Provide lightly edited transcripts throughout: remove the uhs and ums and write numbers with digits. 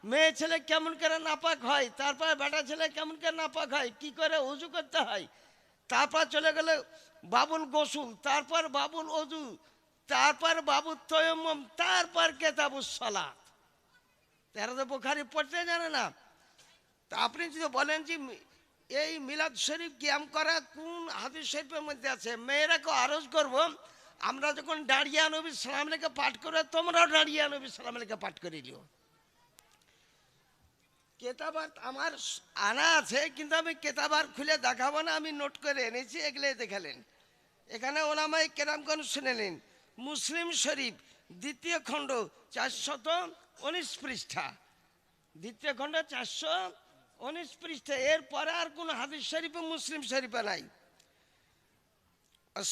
মেয়ে ছেলে কেমন করে নাপাক হয়, তারপর বেটা ছেলে কেমন করে নাপাক হয়, কি করে উজু করতে হয়, তারপর চলে গেল বাবুল গোসল, তারপর বাবুল অজু, তারপর বাবুল তয়ম্মম, তারপর কেতাবুস সালাত। তারা তো বুখারী পড়তে জানে না। তা আপনি যদি বলেন যে এই মিলাদ শরীফ কিয়াম করা কোন হাদিস শরীফের মধ্যে আছে, মেয়েরাকে আরজ করব, আমরা যখন দাঁড়িয়ে নবী সালাম লেখে পাঠ করে, তোমরাও দাঁড়িয়ে নবী সালাম লেখে পাঠ করে লিও। কেতাবার আমার আনা আছে, কিন্তু আমি কেতাবার খুলে দেখাবো না, আমি নোট করে এনেছি, এগুলোই দেখালেন। এখানে ওলামায়ে কেরামগণ শুনে নিন। মুসলিম শরীফ দ্বিতীয় খণ্ড 419 পৃষ্ঠা, দ্বিতীয় খণ্ড 419 পৃষ্ঠা। এরপরে আর কোন হাদিস শরীফে মুসলিম শরীফে নাই।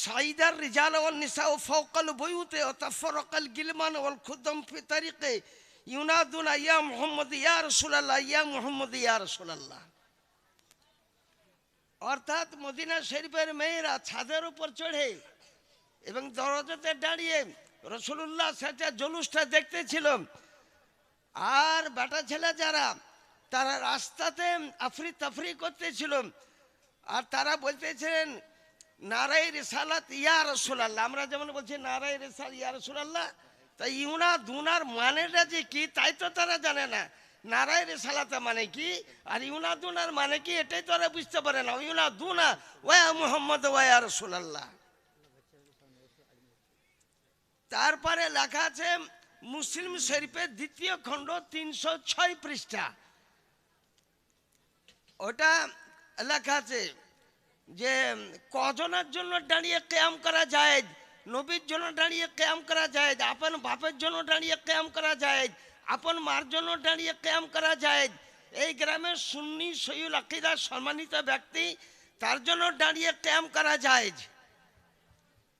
সাইদার রিজাল ওয়াল নিসা ফাওকাল বুয়ুতে ওয়া তাফারাকাল গিলমান ওয়াল খুদম ফি তারিকে ইউনাদুনা ইয়া মুহাম্মদ ইয়া রাসূলুল্লাহ ইয়া মুহাম্মদ ইয়া রাসূলুল্লাহ। অর্থাৎ মদিনা শরীফের মেয়েরা ছাদের উপর চড়ে এবং দরজাতে দাঁড়িয়ে রাসূলুল্লাহ সাথে জুলুসটা দেখতেছিল। আর বেটা ছেলে যারা, তারা রাস্তাতে আফরি তাফরি করতেছিল, আর তারা বলতেছিলেন নারাই রিসালাত ইয়া রাসূলুল্লাহ। আমরা যেমন বলছি নারাই রিসালাত ইয়া রাসূলুল্লাহ, তাই ইউনা দুনার মানেটা যে কি তাই তো তারা জানে না। নারাই রিসালাত মানে কি আর ইউনা দুনার মানে কি এটাই তারা বুঝতে পারে না। ইউনা দুনা ওয়া মুহাম্মদ ওয়া ইয়া রাসূলুল্লাহ। তারপরে লেখা আছে মুসলিম শরীফের দ্বিতীয় খণ্ড 306 পৃষ্ঠা, ওটা লেখা আছে যে কজনের জন্য দাঁড়িয়ে কিয়াম করা যায়। নবীর জন্য দাঁড়িয়ে কিয়াম করা যায়, আপন বাপের জন্য দাঁড়িয়ে কিয়াম করা যায়, আপন মার জন্য দাঁড়িয়ে কিয়াম করা যায়। এই গ্রামের সুন্নি সহিউল আকীদা সম্মানিত ব্যক্তি, তার জন্য দাঁড়িয়ে কিয়াম করা যায়।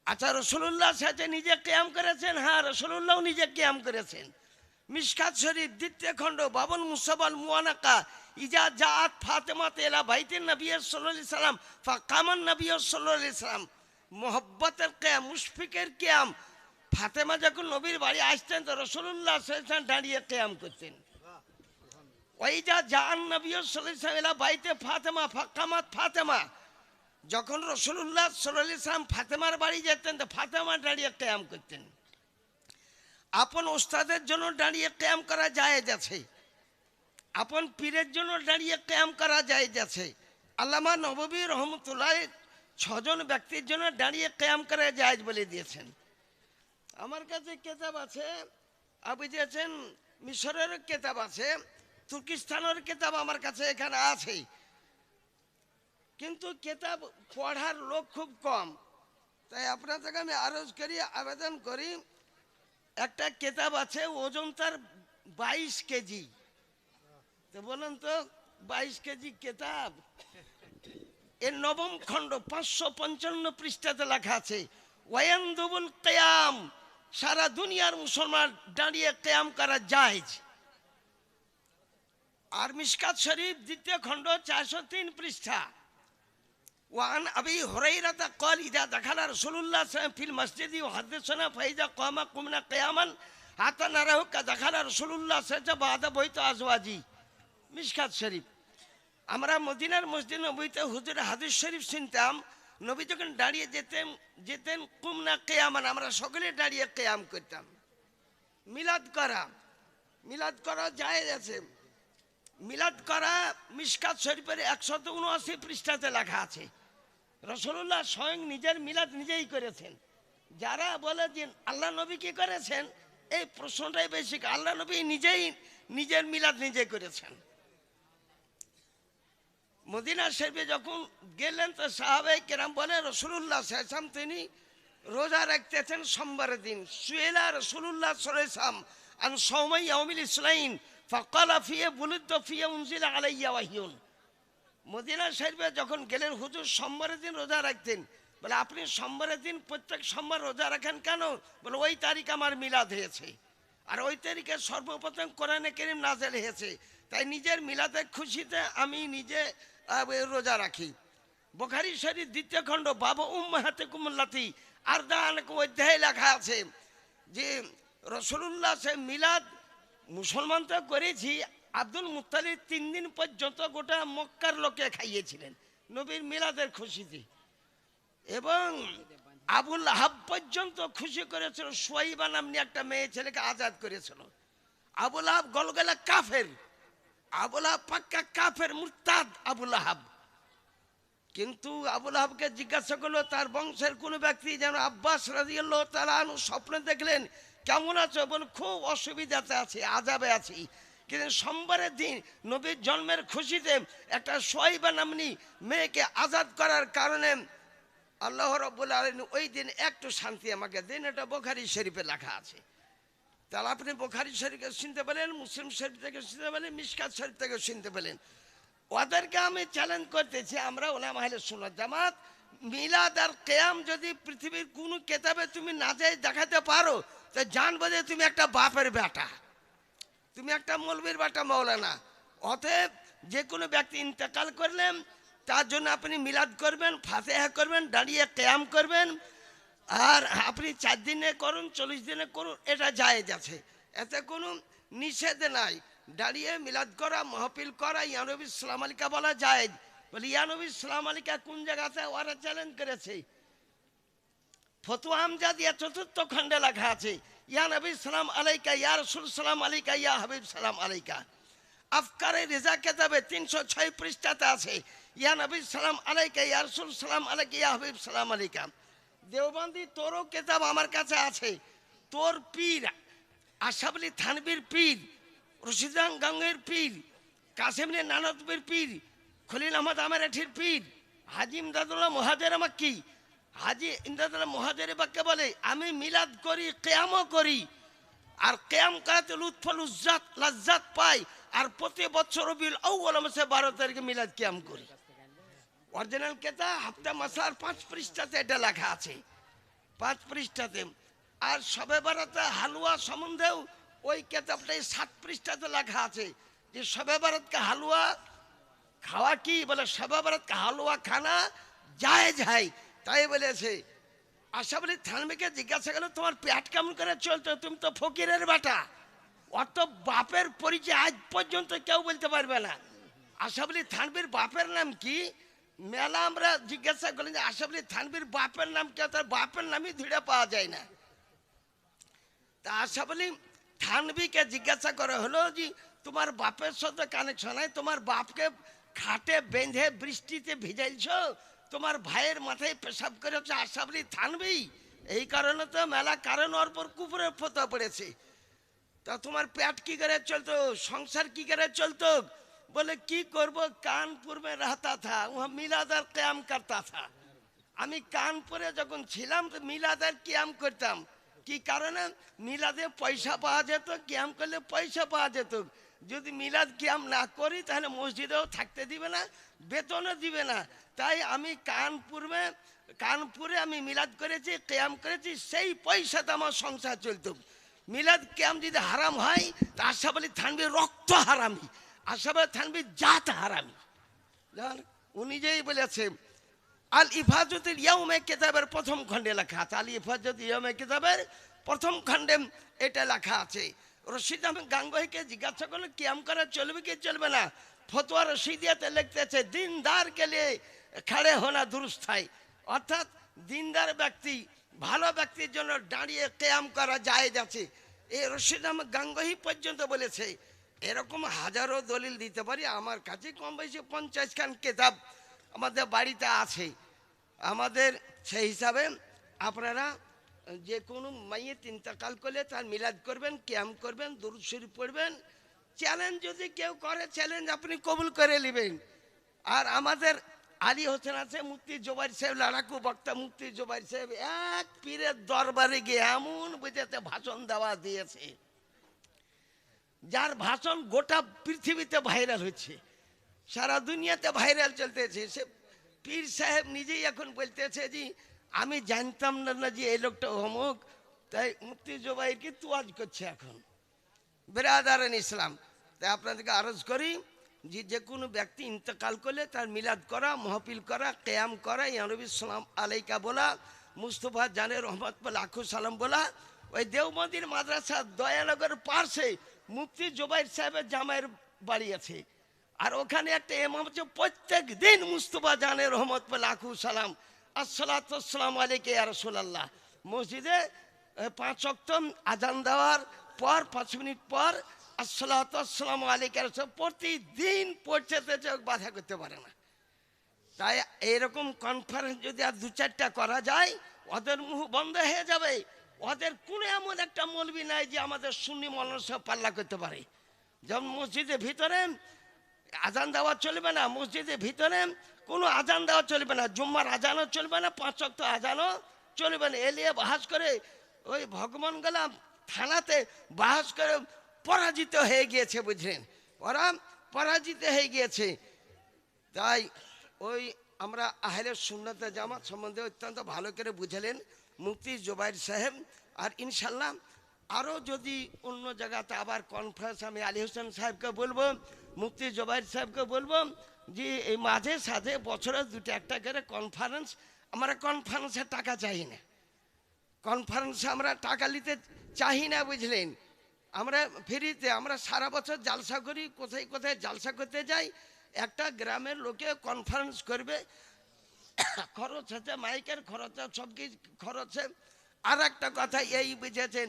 আচ্ছা, রাসূলুল্লাহ সাথে নিজে কিয়াম করেছেন? হ্যাঁ, রাসূলুল্লাহ নিজে কিয়াম করেছেন। মিশকাত শরীফ দ্বিতীয় খণ্ড বাবুল মুসাবাল মুয়ানাকা ইজা জাআত ফাতেমা ইলা বাইতিন নবী সাল্লাল্লাহু আলাইহি সাল্লাম ফাকামান নবী সাল্লাল্লাহু আলাইহি সাল্লাম। মোহব্বতের কিয়াম, মুশফিকের কিয়াম। ফাতেমা যখন নবীর বাড়ি আসতেন তো রাসূলুল্লাহ সাল্লাল্লাহু আলাইহি সাল্লাম দাঁড়িয়ে কিয়াম করতেন। ওইজা জাআন নবী সাল্লাল্লাহু আলাইহি সাল্লাম ইলা বাইতে ফাতেমা ফাকামাত ফাতেমা। যখন রাসূলুল্লাহ সাল্লাল্লাহু আলাইহি সাল্লাম ফাতেমার বাড়ি যেতেন তো ফাতেমা দাঁড়িয়ে কিয়াম করতেন। আপন ওস্তাদের জন্য দাঁড়িয়ে কিয়াম করা জায়েজ আছে, আপন পীরের জন্য দাঁড়িয়ে কিয়াম করা জায়েজ আছে। আল্লামা নববী রহমতুল্লাহ 6 জন ব্যক্তির জন্য দাঁড়িয়ে কিয়াম করা জায়েজ বলে দিয়েছেন। আমার কাছে কিতাব আছে, আপনি দিয়েছেন মিশরের কিতাব আছে, তুর্কিস্তানের কিতাব আমার কাছে এখানে আছে, কিন্তু কিতাব পড়ার লোক খুব কম। তাই আপনার থেকে আমি আরজ করি, আবেদন করি, একটা কিতাব আছে ওজন তার 22 কেজি। তো বলেন তো 22 কেজি কিতাব, এর নবম খণ্ড 555 পৃষ্ঠাতে লেখা আছে ওয়ায়ানদুবুল কিয়াম, সারা দুনিয়ার মুসলমান দাঁড়িয়ে কিয়াম করা জায়েজ। আর মিশকাত শরীফ দ্বিতীয় খণ্ড 403 পৃষ্ঠা ওয়ান আবি হুরায়রা قال اذا دخل رسول الله صلى الله عليه وسلم في المسجد وحدثنا فاذا قام قمنا قياما حتى نراه دخل رسول الله صلى الله عليه وسلم بعد بيت ازواجي। মিশকাত শরীফ। আমরা মদিনার মসজিদ নববীতে হুজুরের হাদিস শরীফ শুনতাম, নবী যখন দাঁড়িয়ে যেতেন কুমনা কিয়ামান, আমরা সকলে দাঁড়িয়ে কিয়াম করতাম। মিলাদ করা জায়েজ আছে। মিলাদ করা মিশকাত শরীফের 179 পৃষ্ঠাতে লেখা আছে। রাসূলুল্লাহ স্বয়ং নিজের মিলাদ নিজেই করেছেন। যারা বলে যে আল্লাহ নবী কি করেছেন, এই প্রশ্নটাই বেশি। আল্লাহ নবী নিজেই নিজের মিলাদ নিজে করেছেন। মদিনা শরীফে যখন গেলেন তো সাহাবায়ে কেরাম বলে রাসূলুল্লাহ সাল্লাল্লাহু আলাইহি ওয়াসাল্লাম তিনি রোজা রাখতেছেন সোমবারের দিন। সুয়েলা রাসূলুল্লাহ সাল্লাল্লাহু আলাইহি ওয়াসাল্লাম আন সাওমি ইয়াউমিল ইসনাইন ফাকালা ফিহি বুলিদতু ফিহি উনজিলা আলাইয়া ওয়াহিয়ুন। মদিনা শরীফে যখন গেলেন হুজুর সোমবারের দিন রোজা রাখতেন। বলে আপনি সোমবারের দিন প্রত্যেক সোমবার রোজা রাখেন কেন? বলে ওই তারিখ আমার মিলাদ হয়েছে, আর ওই তারিখে সর্বপ্রথম কোরআনে কারীম নাযিল হয়েছে, তাই নিজের মিলাদের খুশিতে আমি নিজে রোজা রাখি। বুখারী শরীফ দ্বিতীয় খণ্ড বাবু উম্মাহাতিকুম আল্লাতী আরদাআনকুম অধ্যায়ে লেখা আছে যে রাসূলুল্লাহ সে মিলাদ মুসলমান তো করেছি, আব্দুল মুত্তালিব 3 দিন পর্যন্ত গোটা মক্কার লোকে খাইয়েছিলেন নবীর মিলাদের খুশিতে, এবং আবুল আহাব পর্যন্ত খুশি করেছিল। সোয়াইবা নামনি একটা মেয়ে ছেলেকে আজাদ করেছিল। আবুল আহাব গলগলা কাফের, আবুল আহাব পাক্কা কাফের, মুরতাদ আবুল আহাব। কিন্তু আবুল আহাবকে জিজ্ঞাসা করলো তার বংশের কোন ব্যক্তি যেন আব্বাস রাদিয়াল্লাহু তাআলা আনহু স্বপ্নে দেখলেন, কেমন আছো? বল খুব অসুবিধাতে আছি, আযাবে আছি। কিন্তু সোমবারের দিন নবীর জন্মের খুশিতে একটা সোয়াইবা নামনি মেয়েকে আজাদ করার কারণে আল্লাহ রাব্বুল আলামিন ওই দিন একটু শান্তি আমাকে দিন। এটা বুখারী শরীফে লেখা আছে। তাহলে আপনি বুখারী শরীফ থেকে শুনতে পেলেন, মুসলিম শরীফ থেকে শুনতে পেলেন, মিশকাত শরীফ থেকে শুনতে পেলেন। ওদেরকে আমি চ্যালেঞ্জ করতেছি, আমরা উলামা আহলে সুন্নাত জামাত মিলাদ আর কিয়াম যদি পৃথিবীর কোনো কিতাবে তুমি না যাই দেখাতে পারো, তো জানবো যে তুমি একটা বাপের বেটা, তুমি একটা মৌলবীর বেটা, মৌলানা। অতএব যে কোনো ব্যক্তি ইন্তেকাল করলেন তার জন্য আপনি মিলাদ করবেন, ফাতিহা করবেন, দাঁড়িয়ে কিয়াম করবেন। আর আপনি 4 দিনে করুন, 40 দিনে করুন, এটা জায়েজ আছে, এতে কোনো নিষেধ নাই। দাঁড়িয়ে মিলাদ করা, মাহফিল করা, ইয়া নবী সালাম আলাইকা বলা জায়েজ। বলে ইয়া নবী সালাম আলাইকা কোন জায়গাতে? ওরা চ্যালেঞ্জ করেছে। ফতুয়া আমজাদিয়া 4th খণ্ডে লেখা আছে, ইয়া নবী সালাম আলাইকা, ইয়া রাসূল সালাম আলাইকা, ইয়া হাবিব সালাম আলাইকা। আফকারে রেজা কিতাবে 306 পৃষ্ঠাতে আছে, ইয়া নবী সালাম আলাইকা, ইয়া রাসূল সালাম আলাইকা, ইয়া হাবিব সালাম আলাইকা। দেওবন্দি তোরও কিতাব আমার কাছে আছে। তোর পীর আশরাফ থানভীর পীর, রশিদান গাঙ্গের পীর, কাসেম নানতবীর পীর, খলিল আহমদ আমেরাঠির পীর, হাজি ইমদাদুল্লাহ মুহাজির মাক্কি, হাজি ইমদাদুল্লাহ মুহাজির বাক্যে বলে আমি মিলাদ করি, কিয়ামও করি। আর কিয়াম করাতে লুৎফুল উজ্জাত লাজ্জাত পাই। আর প্রতি বছর রবিউল আউয়াল মাসে 12 তারিখে মিলাদ কিয়াম করি। অরিজিনাল কেতাব হাফতা মাসার 5 পৃষ্ঠাতে এটা লেখা আছে, 5 পৃষ্ঠাতে। আর শবে বারাতে হালুয়া সম্বন্ধেও ওই কেতাবটাই 7 পৃষ্ঠাতে লেখা আছে যে শবে বারাতকে হালুয়া খাওয়া কি? বলে শবে বারাতকে হালুয়া খানা জায়েজ হয়। তাই বলেছে। আশরাফ আলী থানভীকে জিজ্ঞাসা করলো তোমার পেট কেমন করে চলতো? তুমি তো ফকিরের বেটা। অত বাপের পরিচয় আজ পর্যন্ত কেউ বলতে পারবে না। আশরাফ আলী থানভীর বাপের নাম কি? মেলা আমরা জিজ্ঞাসা করলেন যে আশরাফ আলী থানভীর বাপের নাম কি? তার বাপের নামই ধরে পাওয়া যায় না। তা আশরাফ আলী থানভীকে জিজ্ঞাসা করা হলো যে তোমার বাপের সাথে কানেকশন হয়, তোমার বাপকে খাটে বেঁধে বৃষ্টিতে ভিজাইছ, তোমার ভাইয়ের মাথায় পেশাব করেছে আশরাফ আলী থানভী। এই কারণে তো মেলা কারণ ওর পর কুপুরের ফতোয়া পড়েছে। তা তোমার পেট কি করে চলতো, সংসার কি করে চলতো? बोले की करब, कानपुर में रहता था, वहाँ मिलाद और क़याम करता था। আমি কানপুরে যখন ছিলাম তো মিলাদ আর কিয়াম করতাম। কি কারণে? মিলাদে পয়সা পাওয়া যেত, কিয়াম করলে পয়সা পাওয়া যেত। যদি মিলাদ কিয়াম না করি তাহলে মসজিদেও থাকতে দিবে না, বেতনও দিবে না। তাই আমি কানপুরে আমি মিলাদ করেছি, কিয়াম করেছি, সেই পয়সাতে আমার সংসার চলতো। মিলাদ কিয়াম যদি হারাম হয় তা আশরাফ আলী থানভী রক্ত হারামি, আশরাফ আলী থানভী জাত হারামি। উনি যেই বলেছে আল ইফাজতুল ইয়াউমে কিতাবের প্রথম খণ্ডে লেখা আছে, আল ইফাজতুল ইয়াউমে কিতাবের প্রথম খণ্ডে এটা লেখা আছে। রশিদ আহমেদ গাঙ্গুহিকে জিজ্ঞাসা করলো কিয়াম করা চলবে কি চলবে না? ফতোয়া রশিদিয়াতে লিখতেছে দিনদার কে লিয়ে খড়ে হোনা দুরুস্ত है, অর্থাৎ দিনদার ব্যক্তি, ভালো ব্যক্তির জন্য দাঁড়িয়ে কিয়াম করা জায়েজ আছে। এই রশিদ আহমেদ গাঙ্গুহি পর্যন্ত বলেছে। এরকম হাজারো দলিল দিতে পারি। আমার কাছে কম বেশি 50 খান কিতাব আমাদের বাড়িতে আছে। আমাদের সেই হিসাবে আপনারা যে কোনো মাইয়েত ইন্তেকাল করলে তার মিলাদ করবেন, কিয়াম করবেন, দুরূদ শরীফ পড়বেন। চ্যালেঞ্জ যদি কেউ করে চ্যালেঞ্জ আপনি কবুল করে নেবেন। আর আমাদের আলী হোসেন আছে, মুফতি জুবাইর সাহেব, লড়াকু বক্তা মুফতি জুবাইর সাহেব, এক পীরের দরবারে গিয়ে এমন বুঝাতে ভাষণ দেওয়া দিয়েছে যার ভাষণ গোটা পৃথিবীতে ভাইরাল হচ্ছে, সারা দুনিয়াতে ভাইরাল চলতেছে। সে পীর সাহেব নিজেই এখন বলতেছে যে আমি জানতাম না যে এই লোকটা অমুক, তাই মুফতি জুবাইরকে তোয়াজ করছে এখন। বেরাদারান ইসলাম, তাই আপনাদেরকে আরজ করি যে যে কোনো ব্যক্তি ইন্তেকাল করলে তার মিলাদ করা, মাহফিল করা, কিয়াম করা, ইয়া নবী সালাম আলাইকা বলা, মুস্তফা জানের রহমত লাখো সালাম বলা। ওই দেওবন্দির মাদ্রাসা দয়ানগর পার্শ্বে মুফতি জুবাইর সাহেবের জামাইয়ের বাড়ি আছে, আর ওখানে একটা ইমাম হচ্ছে প্রত্যেক দিন মুস্তফা জানের রহমত লাখু সালাম আসসালাতু আসসালামু আলাইকা ইয়া রাসূলুল্লাহ মসজিদে 5 ওয়াক্ত আজান দেওয়ার পর 5 মিনিট পর আসসালাতু আসসালামু আলাইকা ইয়া রাসূল প্রতিদিন পড়তে বাধা করতে পারে না। তাই এইরকম কনফারেন্স যদি আর 2-4টা করা যায় ওদের মুখ বন্ধ হয়ে যাবে। ওদের কোনো এমন একটা মৌলবি নাই যে আমাদের সুন্নি মৌলানার সাথে পাল্লা করতে পারে। যেমন মসজিদের ভিতরে আজান দেওয়া চলবে না, মসজিদের ভিতরে কোনো আজান দেওয়া চলবে না, জুম্মার আজানও চলবে না, 5 ওয়াক্ত আজানও চলবে না। এলিয়ে বাহাস করে ওই ভগবান গেলাম থানাতে বাহাস করে পরাজিত হয়ে গিয়েছে, বুঝলেন, ওরা পরাজিত হয়ে গিয়েছে। তাই ওই আমরা আহলে সুন্নাতে জামাত সম্বন্ধে অত্যন্ত ভালো করে বুঝালেন মুফতি জুবাইর সাহেব। আর ইনশাল্লাহ আরও যদি অন্য জায়গাতে আবার কনফারেন্স আমি আলী হোসেন সাহেবকে বলবো, মুফতি জুবাইর সাহেবকে বলবো যে এই মাঝে সাঝে বছরে 2-1টা করে কনফারেন্স, আমরা কনফারেন্সে টাকা চাই না, কনফারেন্সে আমরা টাকা নিতে চাই না, বুঝলেন। আমরা ফ্রিতে আমরা সারা বছর জালসা করি, কোথায় কোথায় জালসা করতে যাই। একটা গ্রামের লোকে কনফারেন্স করবে, খরচ আছে, মাইকের খরচ আছে, সব কিছু খরচ আছে। আর একটা কথা এই বুঝেছেন,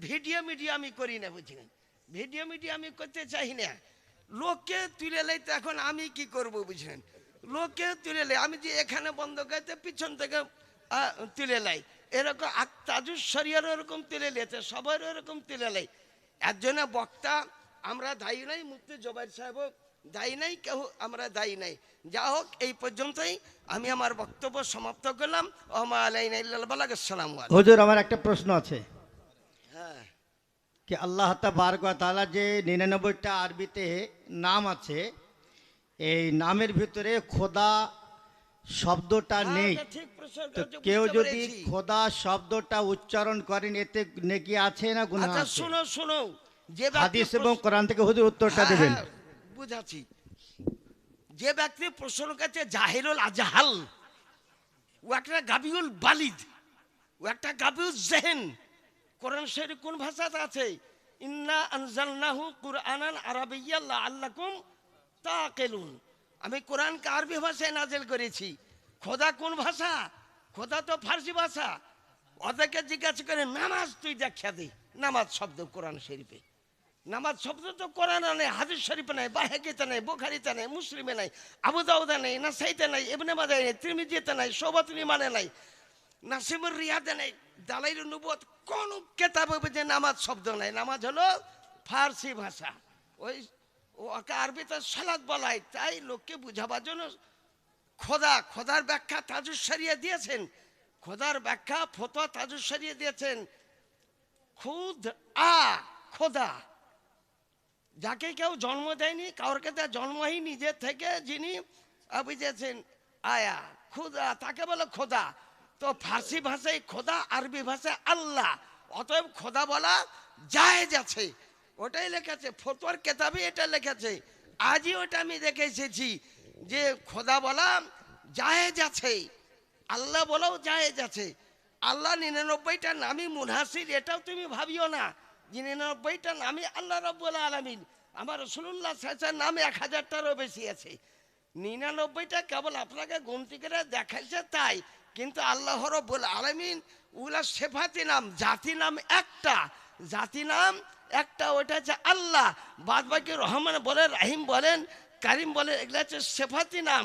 ভিডিও মিডিয়া আমি করি না, বুঝলেন, ভিডিও মিডিয়া আমি করতে চাই না। লোককে তুলে লাই তো এখন আমি কি করব, বুঝলেন, লোককে তুলে লাই আমি যে এখানে বন্ধ করতে পিছন থেকে তুলে লাই, এরকম তাজুস শরিয়ার এরকম তুলে লেছে, সবার এরকম তুলে লাই। এর জন্য বক্তা আমরা দায়ী নাই, মুফতি জুবাইর সাহেব দায়ী নাই, কেউ আমরা দায়ী নাই। যা হোক এই পর্যন্তই আমি আমার বক্তব্য সমাপ্ত করলাম। আসসালামু আলাইকুম। হুজুর আমার একটা প্রশ্ন আছে। হ্যাঁ, कि अल्लाह तबारक व ताआला যে 99টা আরবিতে নাম আছে, এই নামের ভিতরে খোদা শব্দটা নেই, ঠিক প্রশ্ন তো করেছো, কেউ বুঝতে যদি পেরেছি। খোদা শব্দটা উচ্চারণ করেন এতে নেকি আছে না গুনাহ আচ্ছা আছে? শুনো শুনো, যে হাদিস এবং কোরআন থেকে হুজুর উত্তরটা দেবেন। বুঝাচ্ছি। যে ব্যক্তি প্রশ্ন করছে জাহিরুল আজহাল, ও একটা গাবিউল বালিদ, ও একটা গাবিউল জেহেন। কোরআন শরীফ কোন ভাষাতে আছে? ইন্না আনজালনাহু কুরআনান আরাবিয়্যান লাআল্লাকুম তাকিলুন। আমি কোরআনকে আরবি ভাষায় নাজিল করেছি। খোদা কোন ভাষা? খোদা তো ফার্সি ভাষা। ওদেরকে জিজ্ঞাসা করে নামাজ তুই দেখা দে, নামাজ শব্দ কোরআন শরীফে, নামাজ শব্দ তো কোরআনে নেই, হাদিস শরীফে নাই, বাহেকিতে নাই, বুখারীতে নাই, মুসলিমে নাই, আবু দাউদে নাই, নাসাইতে নাই, ইবনে মাজাহে নাই, তিরমিজিতে নাই, শোবাতুল ইমানে নাই, নাসিমুর রিয়াদে নাই, দালাইলুন নবুওয়াত কোন কিতাবে যে নামাজ শব্দ নাই। নামাজ হলো ফার্সি ভাষা, ওই ওকে আরবিতে সালাত বলা হয়। তাই লোককে বুঝাবার জন্য খোদার ব্যাখ্যা তাজুস শরিয়া দিয়েছেন, খোদার ব্যাখ্যা ফতোয়া তাজুস শরিয়া দিয়েছেন। খুদ খোদা, যাকে কেউ জন্ম দেয়নি, কারোর কাছে জন্মই নিজে থেকে যিনি বুঝেছেন আয়া খুদা, তাকে বলে খোদা। তো ফার্সি ভাষায় খোদা, আরবি ভাষায় আল্লাহ, অতএব খোদা বলা জায়েজ আছে। ওটাই লেখেছে ফতোয়ার কেতাবে, এটা লেখেছে। আজই ওটা আমি দেখে এসেছি যে খোদা বলা জায়েজ আছে, আল্লাহ বলাও জায়েজ আছে। আল্লাহ 99টা নামই মুনহাসির, এটাও তুমি ভাবিও না যে 99টা নামই আল্লাহ রাব্বুল আলামিন। আমার রাসূলুল্লাহ সাল্লাল্লাহু আলাইহি ওয়াসাল্লাম নামে 1000টারও বেশি আছে। 99টা কেবল আপনাকে গুনতি করে দেখাইছে তাই, কিন্তু আল্লাহ রাব্বুল আলামিন উলা সিফাতি নাম, জাতি নাম একটা, জাতি নাম একটা, ওটা হচ্ছে আল্লাহ। বাদ বাকি রহমান বলেন, রাহিম বলেন, কারিম বলেন, এগুলো হচ্ছে সিফাতি নাম।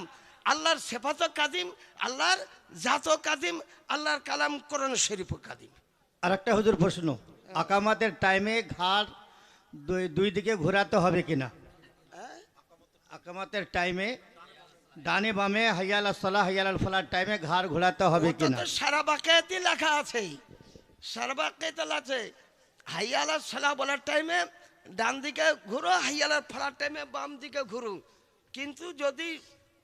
আল্লাহর সিফাত কাদিম, আল্লাহর জাত কাদিম, আল্লাহর কালাম কোরআন শরীফ কাদিম। আর একটা হুজুর প্রশ্ন, আকামাতের টাইমে ঘাড় দুই দিকে ঘোরাতে হবে কিনা? আকামাতের টাইমে ডানে বামে হাইয়া আলাস সালাহ হাইয়া আলাল ফালার টাইমে ঘাড় ঘোরাতে হবে কিনা? সারা বাকায়াতে লেখা আছে, সারা বাকায়াতে আছে। হাইয়া আলাস সালাহ বলার টাইমে ডান দিকে ঘুরো, হাইয়া আলাল ফালার টাইমে বাম দিকে ঘুরো। কিন্তু যদি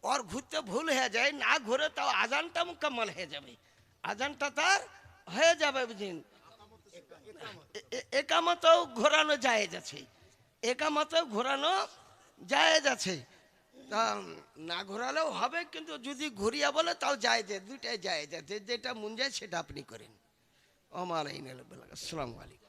ওর ঘুরতে ভুল হয়ে যায়, না ঘুরে, তাও আজানটা মুকাম্মল হয়ে যাবে, আজানটা তার হয়ে যাবে, বুঝলেন। একামতেও ঘোরানো জায়েজ আছে, একামতেও ঘোরানো জায়েজ আছে। তা না ঘোরালেও হবে, কিন্তু যদি ঘুরিয়া বলে তাও জায়েজ, দুইটাই জায়েজ আছে। যেটা মন যায় সেটা আপনি করেন। আসসালামু আলাইকুম।